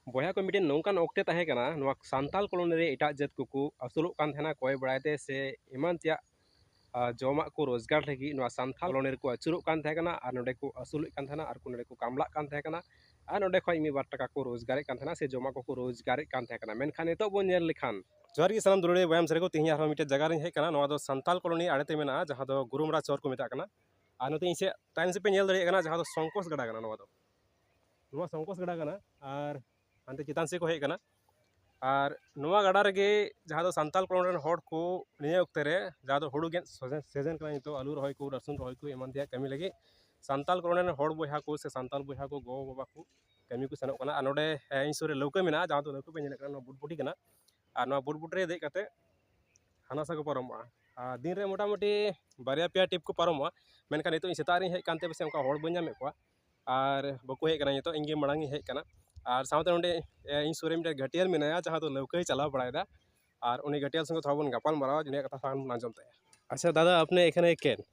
बया को मिटे नौकान ऑक्टे तहे कना नवा सांताल कॉलोनी रे एटा जात को असुलोग कान थेना कोय बड़ायते से इमान तिया जमा को रोजगार लगी नवा सांताल कॉलोनी को अचुरुग कान थे कना आर नोडे को असुलुग कान थेना आर को नोडे को कामला कान थे कना आर नोडे खय मी बार टका को रोजगार कान थेना से जमा को रोजगार कान थे कना मेनखान नितो बोन नेल लिखान जोहार गे सालाम दुलुड़े बयाम सरे को तिहिं आरो मिटे जगह रे हेज कना नवा दो सांताल कॉलोनी आड़ेते मेना जहां दो गुरुमरा चौर को मेता कना आर नोते इसे टाइम से पे नेल दड़े कना जहां दो संकोस गड़ा कना नवा संकोस गड़ा कना आर हानते चितान से को हेज कना और नवा गड़ा रेगे जहाँ सांताल कॉलोनी रेन हॉड़ को निये वक्ते रे जहाँ दो हुड़ू गेन सीजन कना नितो आलू रहोय को रसुन रहोय को एमान दिया कमी लगे सांताल कॉलोनी रेन हॉड़ बोया को से सांताल बोया को गो बाबा को कमी को सेनोग कना नोडे इन सुरे लौका मेना जहाँ दो लौका पे नेल कना बुटबुटी कना और नवा बुटबुट रे दे कते हानासा को पारमोआ दिन रे मोटामुटी बारिया पेया टिप को पारमोआ मेनखान नितो इन सेता रे हेज कानते बसे उनका हॉड़ बन नामे को और बको हेज कना नितो इंगे मड़ांग हेज कना और साथ नोडे इन सुरे मिटे घटियाल मेनाया जहाँ तो लौका चलाव बड़ायदा और उन्हीं घटियाल संगे थोड़ा बन गापाल मारा जुनिया कथा सागन आंजम ताया। अच्छा दादा आपने एखाने केन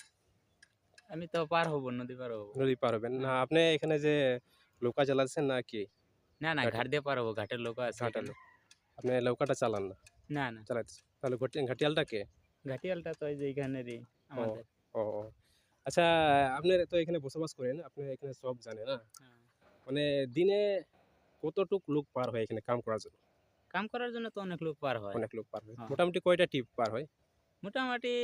আমি তো পার হব নদী পার হব नदी पार হবেন না আপনি এখানে যে লৌকা চালাচ্ছেন না কি না না ঘাট দিয়ে পার হবো ঘাটের লোক আছে ঘাটাল এখানে আপনি লৌকাটা চালান না না না চালাইতেছেন তাহলে ঘাটিয়ালটা কে ঘাটিয়ালটা তো এই যে এইখানেরই ও আমাদের ও ও। আচ্ছা আপনি তো এখানে বসবাস করেন আপনি এখানে সব জানেন না হ্যাঁ। মানে দিনে কতটুক লোক পার হয় এখানে কাম করার জন্য কাম করার জন্য তো অনেক লোক পার হয় অনেক লোক পার হয় হ্যাঁ। মোটামুটি কয়টা টিপ পার হয় মোটামুটি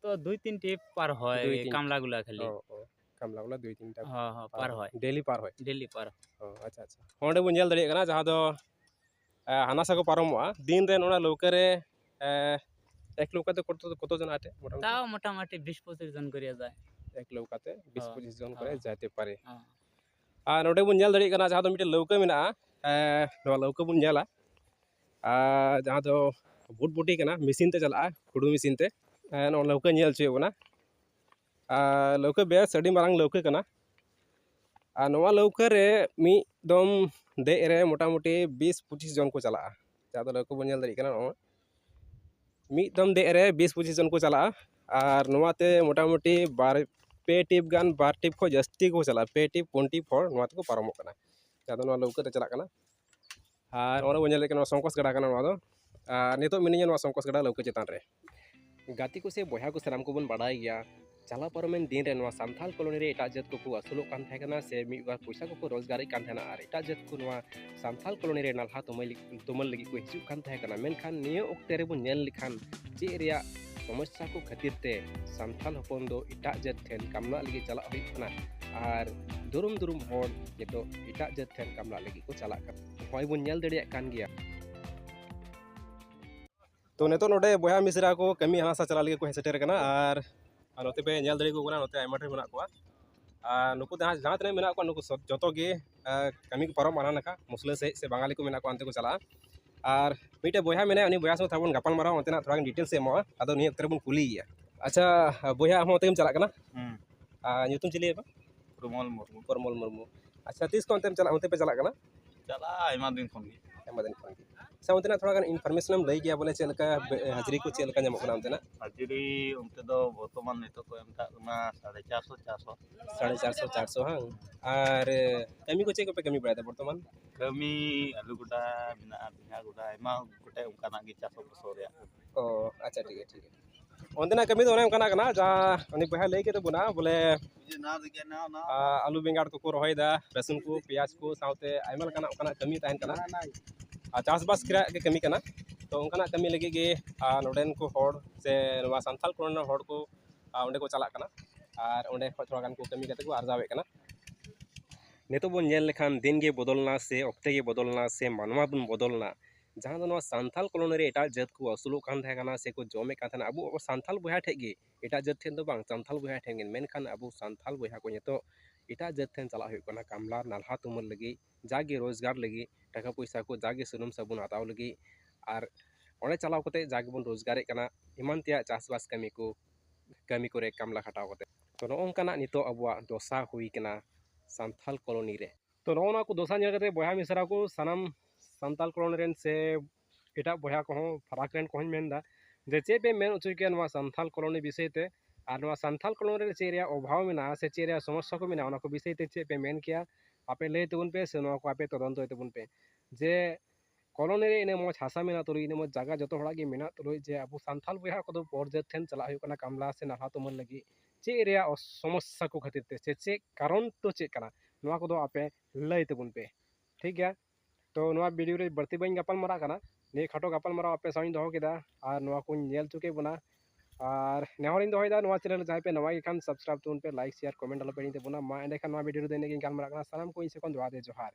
তো 2-3 টিপ পার হয় দুই তিন কামলাগুলা খালি ও ও কামলাগুলা দুই তিনটা হ্যাঁ হ্যাঁ পার হয় ডেইলি পার হয় ডেলি পার ও আচ্ছা আচ্ছা অঁᱰᱮ বন ᱧᱮᱞ ᱫᱟᱲᱮᱭᱟᱜ ᱠᱟᱱᱟ ᱡᱟᱦᱟᱸ ᱫᱚ हानासा को पारमोआ दिन रे नोना लौका रे एक लौका ते कत जन आटे मोटामुटी তাও মোটামুটি 20-25 জন করিয়া যায় एक लौका ते 20 हाँ, 25 जन हाँ। करे जाते पारे হ্যাঁ और नोडे बन ᱧᱮल दाड़े कना जहां दो मिटे लौका मेना नोआ लौका बन ᱧᱮला जहां दो बुट बुटी कना मशीन ते चला खुडू मशीन ते नो लौका ᱧᱮल चुयो कना लौका बेस अडी मारंग लौका कना नोआ लौका रे मी दम दे रे मोटामुटी 20-25 जन को चला जहां दो लौका बन ᱧᱮल दाड़े कना मी दम दे रे 20-25 जन को चला और नोआते मोटामुटी बार पे टिप गान बार टिप को जस्ती को चला पे टिप पुन टिप हर नोआते को पारमोग कना जहां दो लौका ते चला कना और ओरे बन ᱧᱮल कना संकोस गड़ा कना नोआ दो नितो मिनिया नोआ संकोस गड़ा लौका चेतान रे गाती को से बया को सराम को बन बाड़ाय गया चला पारमेन दिन रे नोआ सांथाल कॉलोनी रे एटा जात को असुलोग कान थे कना से मी बार पैसा को रोजगार कान थेना और एटा जात को नोआ सांथाल कॉलोनी रे नालहा तुमल लगी को हिजु कान थे कना मेनखान नियो ओक्ते रे बन ᱧᱮल लिखान चे रिया समस्या को खातिर ते सांथाल हपन दो एटा जात ठेन कामला लगी चला हुई कना और दुरुम दुरुम हर नितो एटा जात ठेन कामला लगी को चला कर होय बन ᱧᱮल दड़िया कान गया तो नितो नोडे बया मिसरा को कमी हानासा चला लगी को हेसेटर कना और नोते पे ᱧᱮल दड़े को कना नोते आयमा ठे मेना को नुकु जहाँ तने मेना को नुकु जतो गे कमी को पारम आना नका मुसले से बांगाली को मेना को अंते को चला और मिटे बया मेना उनी बया संग थाबन गापाल मारा अंतेना थोड़ा डिटेल्स एमो आदो निय तरे बन कुलिया अच्छा बया हम अंतेम चला कना nyutum चिली बा परमल मुर्मू अच्छा तीस को अंतेम चला अंते पे चला कना चला आयमा दिन खन एमा दिन खन साउंतना थोड़ा गान इनफॉरमेशन हम लई गया बोले चलका हाजिरी को चलका ᱧᱟᱢᱚᱜ ᱠᱟᱱᱟ अंतेना हाजिरी उनते दो बर्तमान नितो को एमता ना 450 450 हाँ और कमी को चेक पे कमी पड़ा था वर्तमान कमी आलू गुडा बिना बिना गुडा एमा गुटे उनका नागी 400 रे ओ अच्छा ठीक है अंतेना कमी तो ओने कना जहाँ उनी बहा लई के तो बुना बोले ना दिगे ना आलू बेंगाड़ को रोहयदा रसुन को प्याज को साउते आइमा कना कमी ताहन कना चासबास के कमी कना तो उनका कमी लगे गे नोडेन को हॉड़ से नवा सांथाल कॉलोनी हॉड़ को उन्हें को चला कना और उन्हें थोड़ा गान को कमी करते को आर्जावे कना नितो बन ᱧᱮल लेखान दिन गे बदलना से ऑक्ते गे बदलना से मानवा बन बदलना जहाँ दो नवा सांथाल कॉलोनी रे एटा जात को असुलोग कान थे कना से को जमे कान थे अबो सांथाल बया ठे गे एटा जात ठेन दो बांग सांथाल बया ठेन मेनखान अबो सांथाल बया को नितो एटा जात ठेन चला हुई कना कामला नालहा तुमल लगी जागे रोजगार लगी टाका पैसा को जागे सुनुम साबुन हताव लगी और ओने चलाव कते जागे बन रोजगारे कना इमान तिया चासबास कमी करे कामला खटाव कते तो नोंकाना नितो अबुआ दोसा हुई कना सांथाल कॉलोनी रे तो नोना को दोसा ᱧᱮᱞ कते बया मिसरा को सनम सांताल कॉलोनी रेन से एटा बया को फराक रेन को मेनदा जे चे पे मेन उचु के नवा सांथाल कॉलोनी विषय ते और नवा सांथाल कॉलोनी रे चे रिया अभाव मेना से चे रिया समस्या को मेना ओना को विषय ते चे पे मेन किया आपे लय तबन पे से नवा को आपे तदंतय तबन पे जे कॉलोनी रे इन मज हासा मेना तुलुई इन मज जगह जो हड़ा मेना तुलुई जे अब सानथाल बहा को बरजेट ठेन चला कामला से नाहा तुमन लगी चे रे समस्या को खातिर ते चे कारण तो चे कना नवा को आपे लय तबन पे ठीक गया। तो नवा वीडियो रे बढ़ती बई गपाल मारा कना ने खाटो गपाल मारा आपे साइन दहो केदा और नवा को नेल चुके बना और नेहरिन दहोइदा नवा चैनल जहाँ पे नवा खान सब्सक्राइब तुन पे लाइक शेयर कमेंट आलो पे बोना मा एंडे खान नवा वीडियो देने के गाल मारा कना सानाम को इन से कोन जोहार।